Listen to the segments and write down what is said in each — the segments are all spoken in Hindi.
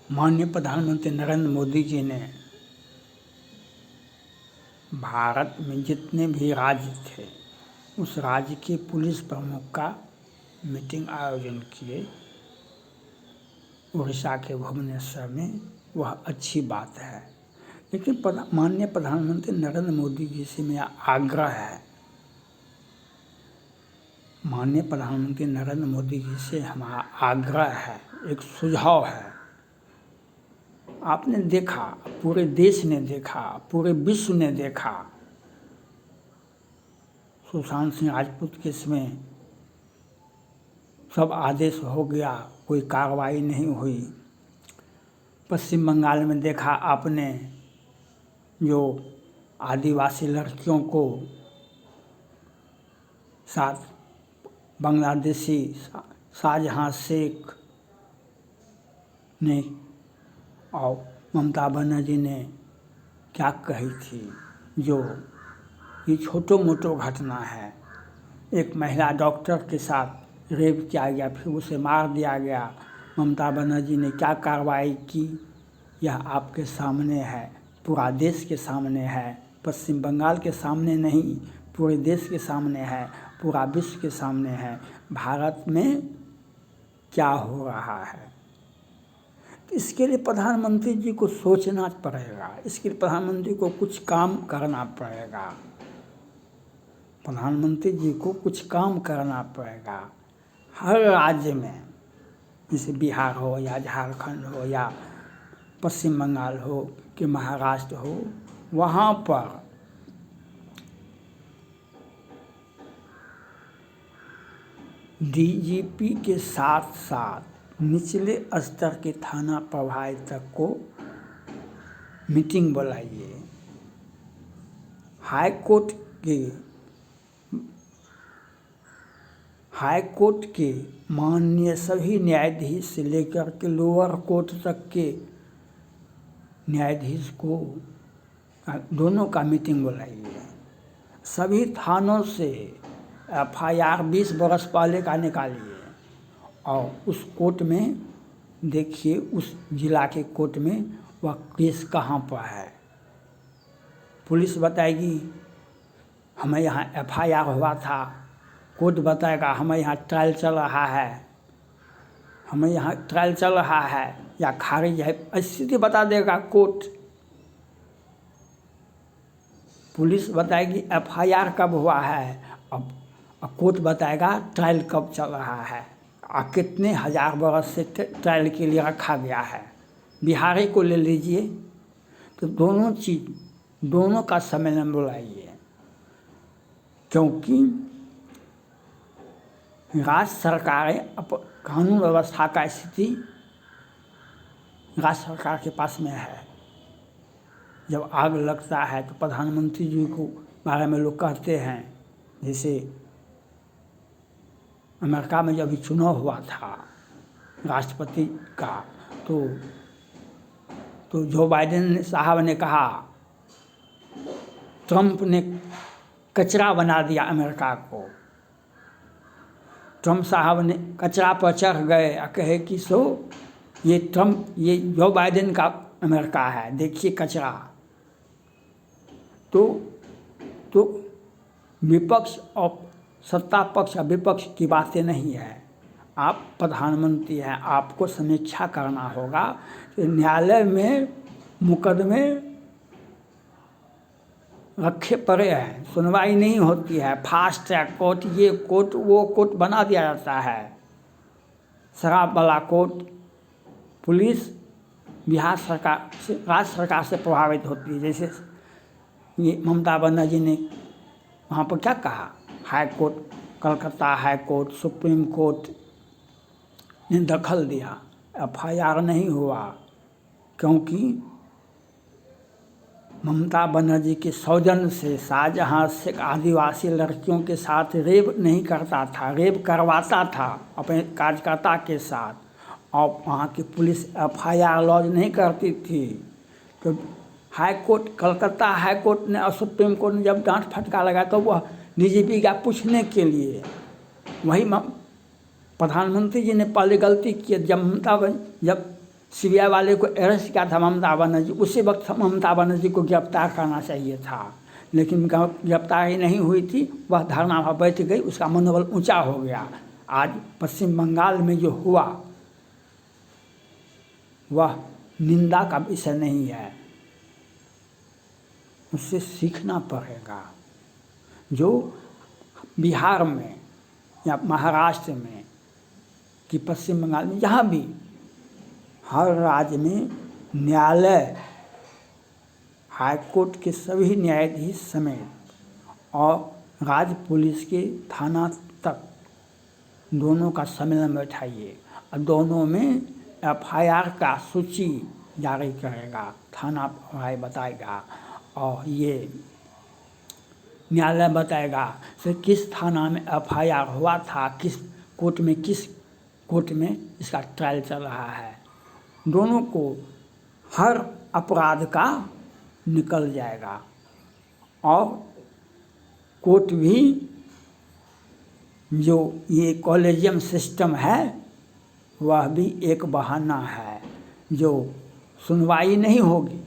माननीय प्रधानमंत्री नरेंद्र मोदी जी ने भारत में जितने भी राज्य थे उस राज्य के पुलिस प्रमुख का मीटिंग आयोजन किए उड़ीसा के भुवनेश्वर में। वह अच्छी बात है, लेकिन माननीय प्रधानमंत्री नरेंद्र मोदी जी से मेरा आग्रह है, माननीय प्रधानमंत्री नरेंद्र मोदी जी से हमारा आग्रह है, एक सुझाव है। आपने देखा, पूरे देश ने देखा, पूरे विश्व ने देखा, सुशांत सिंह राजपूत केस में सब आदेश हो गया, कोई कार्रवाई नहीं हुई। पश्चिम बंगाल में देखा आपने, जो आदिवासी लड़कियों को साथ बांग्लादेशी शाहजहां शेख ने और ममता बनर्जी ने क्या कही थी, जो ये छोटो मोटो घटना है। एक महिला डॉक्टर के साथ रेप किया गया, फिर उसे मार दिया गया। ममता बनर्जी ने क्या कार्रवाई की, यह आपके सामने है, पूरा देश के सामने है। पश्चिम बंगाल के सामने नहीं, पूरे देश के सामने है, पूरा विश्व के सामने है। भारत में क्या हो रहा है, इसके लिए प्रधानमंत्री जी को सोचना पड़ेगा, इसके लिए प्रधानमंत्री को कुछ काम करना पड़ेगा, प्रधानमंत्री जी को कुछ काम करना पड़ेगा। हर राज्य में, जैसे बिहार हो या झारखंड हो या पश्चिम बंगाल हो कि महाराष्ट्र हो, वहाँ पर डीजीपी के साथ साथ निचले स्तर के थाना प्रभारी तक को मीटिंग बुलाइए। हाई कोर्ट के माननीय सभी न्यायाधीश से लेकर के लोअर कोर्ट तक के न्यायाधीश को दोनों का मीटिंग बुलाइए। सभी थानों से FIR 20 बरस पहले का निकालिए और उस कोर्ट में देखिए, उस जिला के कोर्ट में वह केस कहाँ पर है। पुलिस बताएगी हमें यहाँ FIR हुआ था, कोर्ट बताएगा हमें यहाँ ट्रायल चल रहा है, हमें यहाँ ट्रायल चल रहा है या खारिज है, स्थिति बता देगा कोर्ट। पुलिस बताएगी FIR कब हुआ है, अब कोर्ट बताएगा ट्रायल कब चल रहा है और कितने हजार बरस से ट्रायल के लिए रखा गया है। बिहारी को ले लीजिए, तो दोनों का सम्मेलन बुलाइए, क्योंकि राज्य सरकारें कानून व्यवस्था का स्थिति राज्य सरकार के पास में है। जब आग लगता है तो प्रधानमंत्री जी को बारे में लोग कहते हैं, जैसे अमेरिका में जब चुनाव हुआ था राष्ट्रपति का, तो जो बाइडेन साहब ने कहा ट्रंप ने कचरा बना दिया अमेरिका को। ट्रंप साहब ने कचरा पर चढ़ गए और कहे कि ये जो बाइडेन का अमेरिका है, देखिए कचरा। तो विपक्ष और सत्ता पक्ष और विपक्ष की बातें नहीं है। आप प्रधानमंत्री हैं, आपको समीक्षा करना होगा कि न्यायालय में मुकदमे रखे पड़े हैं, सुनवाई नहीं होती है, फास्ट ट्रैक कोर्ट, ये कोर्ट वो कोर्ट बना दिया जाता है, शराब वाला कोर्ट। पुलिस बिहार सरकार से, राज्य सरकार से प्रभावित होती है। जैसे ये ममता बनर्जी ने वहाँ पर क्या कहा, high court, Calcutta high court, supreme court ने दखल दिया, FIR नहीं हुआ, क्योंकि ममता बनर्जी के सौजन्य से शाहजहां शेख आदिवासी लड़कियों के साथ रेप नहीं करता था, रेप करवाता था अपने कार्यकर्ता के साथ, और वहाँ की पुलिस FIR लॉन्च नहीं करती थी। तो high court, Calcutta high court ने और सुप्रीम कोर्ट ने जब डांट फटकार लगाया तो वह DGP का पूछने के लिए वही प्रधानमंत्री जी ने पहले गलती की, जब सीबीआई वाले को अरेस्ट किया था ममता बनर्जी, उसी वक्त ममता बनर्जी को गिरफ्तार करना चाहिए था, लेकिन गिरफ्तारी नहीं हुई थी। वह धरना पर बैठ गई, उसका मनोबल ऊंचा हो गया। आज पश्चिम बंगाल में जो हुआ वह निंदा का विषय नहीं है, उससे सीखना पड़ेगा। जो बिहार में या महाराष्ट्र में कि पश्चिम बंगाल में, जहाँ भी हर राज्य में न्यायालय, हाईकोर्ट के सभी न्यायाधीश समेत और राज्य पुलिस के थाना तक दोनों का सम्मेलन बैठाइए और दोनों में एफआईआर का सूची जारी करेगा, थाना भाई बताएगा और ये न्यायालय बताएगा कि किस थाना में एफआईआर हुआ था, किस कोर्ट में इसका ट्रायल चल रहा है। दोनों को हर अपराध का निकल जाएगा और कोर्ट भी, जो ये कॉलेजियम सिस्टम है वह भी एक बहाना है, जो सुनवाई नहीं होगी।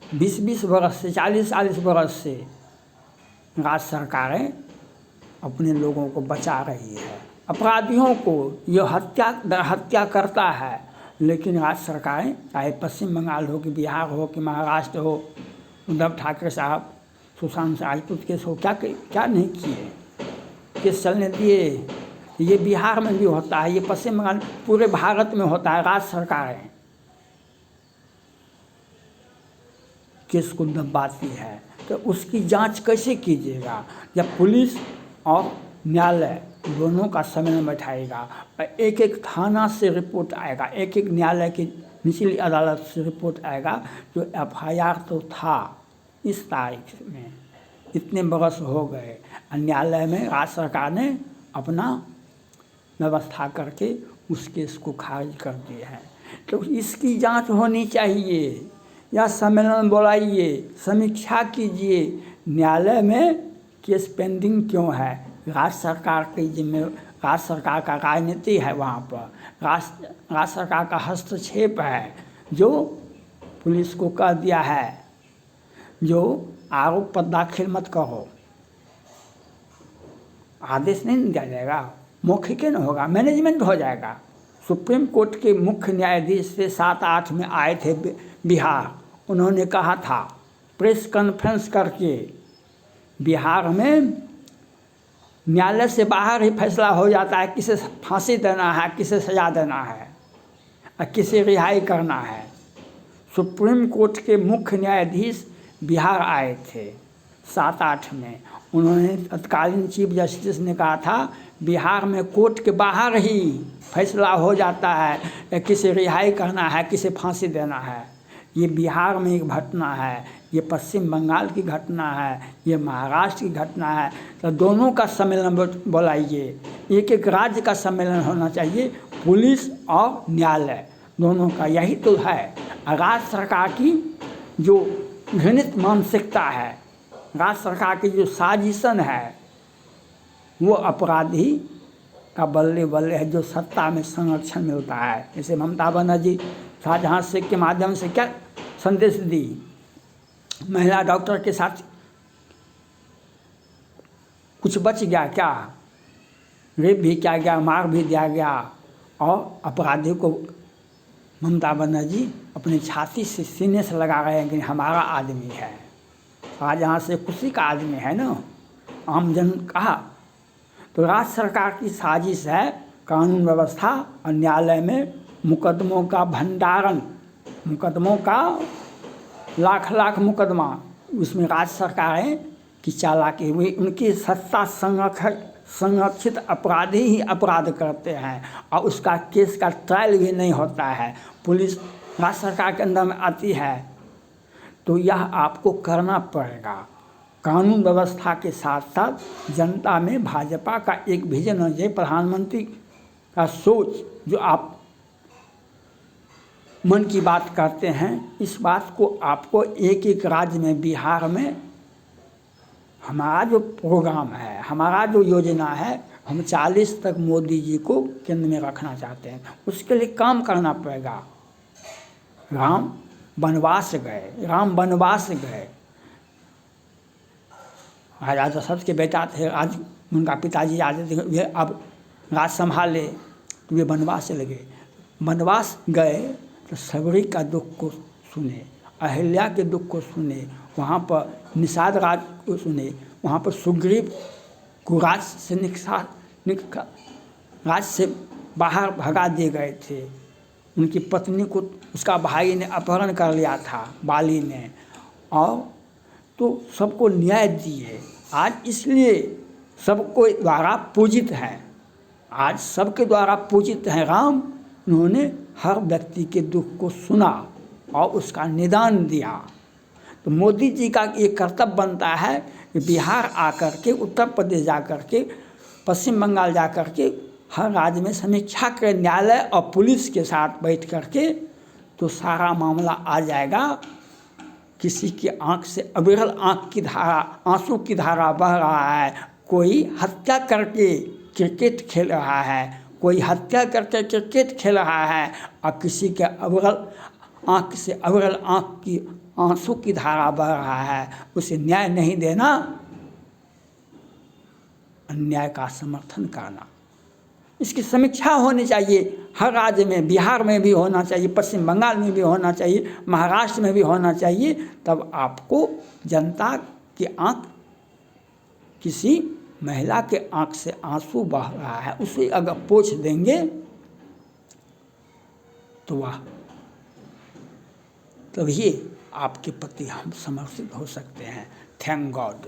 20-20 बरस से, 40-40 बरस से राज्य सरकारें अपने लोगों को बचा रही है। अपराधियों को ये हत्या करता है, लेकिन राज्य सरकारें, चाहे पश्चिम बंगाल हो कि बिहार हो कि महाराष्ट्र हो, उद्धव ठाकरे साहब सुशांत राजपूत केस हो, क्या नहीं किए, केस चलने दिए। ये बिहार में भी होता है, ये पश्चिम बंगाल, पूरे भारत में होता है। राज्य सरकारें केस को दबाती है, तो उसकी जांच कैसे कीजिएगा जब पुलिस और न्यायालय दोनों का सम्मेलन बैठाएगा और एक थाना से रिपोर्ट आएगा, एक न्यायालय की निचली अदालत से रिपोर्ट आएगा जो एफआईआर तो था इस तारीख में, इतने बरस हो गए, न्यायालय में राज्य सरकार ने अपना व्यवस्था करके उस केस को खारिज कर दिया है। तो इसकी जांच होनी चाहिए, या सम्मेलन बुलाइए, समीक्षा कीजिए, न्यायालय में केस पेंडिंग क्यों है। राज्य सरकार की राज्य सरकार का राजनीति है, वहाँ पर राज्य सरकार का हस्तक्षेप है, जो पुलिस को कह दिया है जो आरोप पर दाखिल मत करो, आदेश नहीं दिया जाएगा, मौखिक न होगा, मैनेजमेंट हो जाएगा। सुप्रीम कोर्ट के मुख्य न्यायाधीश से 7-8 में आए थे बिहार, उन्होंने कहा था प्रेस कॉन्फ्रेंस करके, बिहार में न्यायालय से बाहर ही फैसला हो जाता है, किसे फांसी देना है, किसे सजा देना है और किसे रिहाई करना है। सुप्रीम कोर्ट के मुख्य न्यायाधीश बिहार आए थे 7-8 में, उन्होंने तत्कालीन चीफ जस्टिस ने कहा था बिहार में कोर्ट के बाहर ही फैसला हो जाता है, किसे रिहाई करना है, किसे फांसी देना है। ये बिहार में एक घटना है, ये पश्चिम बंगाल की घटना है, ये महाराष्ट्र की घटना है। तो दोनों का सम्मेलन बुलाइए, एक राज्य का सम्मेलन होना चाहिए, पुलिस और न्यायालय दोनों का, यही तो है। राज्य सरकार की जो घृणित मानसिकता है, राज्य सरकार की जो साजिशन है, वो अपराधी का बल्ले बल्ले है, जो सत्ता में संरक्षण मिलता है। जैसे ममता बनर्जी शाहजहां शेख के माध्यम से क्या संदेश दी, महिला डॉक्टर के साथ कुछ बच गया क्या, रेप भी किया गया, मार भी दिया गया, और अपराधी को ममता बनर्जी अपनी छाती से सीने से लगा रहे हैं कि हमारा आदमी है, शाहजहां शेख उसी का आदमी है ना, आमजन कहा। तो राज्य सरकार की साजिश है कानून व्यवस्था और न्यायालय में मुकदमों का भंडारण, मुकदमों का लाख मुकदमा, उसमें राज्य सरकारें की चालाकी हुई, उनकी सत्ता संरक्षित अपराधी ही अपराध करते हैं और उसका केस का ट्रायल भी नहीं होता है, पुलिस राज्य सरकार के अंदर में आती है। तो यह आपको करना पड़ेगा। कानून व्यवस्था के साथ साथ जनता में भाजपा का एक विजन होना चाहिए, प्रधानमंत्री का सोच, जो आप मन की बात करते हैं, इस बात को आपको एक राज्य में, बिहार में हमारा जो प्रोग्राम है, हमारा जो योजना है, हम 40 तक मोदी जी को केंद्र में रखना चाहते हैं। उसके लिए काम करना पड़ेगा। राम वनवास गए। राजा दशरथ के बेटा थे, आज उनका पिताजी आते थे, ये अब राज संभाले तो वे वनवास चले गए। वनवास गए तो सबरी का दुख को सुने, अहिल्या के दुख को सुने, वहाँ पर निषाद राज को सुने, वहाँ पर सुग्रीव को राज से बाहर भगा दिए गए थे। उनकी पत्नी को उसका भाई ने अपहरण कर लिया था, बाली ने, और तो सबको न्याय दिए। आज इसलिए सबको द्वारा पूजित हैं, आज सबके द्वारा पूजित हैं राम। उन्होंने हर व्यक्ति के दुख को सुना और उसका निदान दिया। तो मोदी जी का ये कर्तव्य बनता है कि बिहार आकर के, उत्तर प्रदेश जाकर के, पश्चिम बंगाल जाकर के हर राज्य में समीक्षा करें, न्यायालय और पुलिस के साथ बैठ कर के, तो सारा मामला आ जाएगा। किसी की आंख से अविरल आंसू की धारा बह रहा है, कोई हत्या करके क्रिकेट खेल रहा है, कोई हत्या करके क्रिकेट खेल रहा है, और किसी के अविरल आंख की आंसू की धारा बह रहा है, उसे न्याय नहीं देना, अन्याय का समर्थन करना। इसकी समीक्षा होनी चाहिए हर राज्य में, बिहार में भी होना चाहिए, पश्चिम बंगाल में भी होना चाहिए, महाराष्ट्र में भी होना चाहिए। तब आपको जनता की आंख, किसी महिला के आंख से आंसू बह रहा है, उसे अगर पोंछ देंगे तो वह तभी आपके प्रति हम समर्पित हो सकते हैं। Thank God.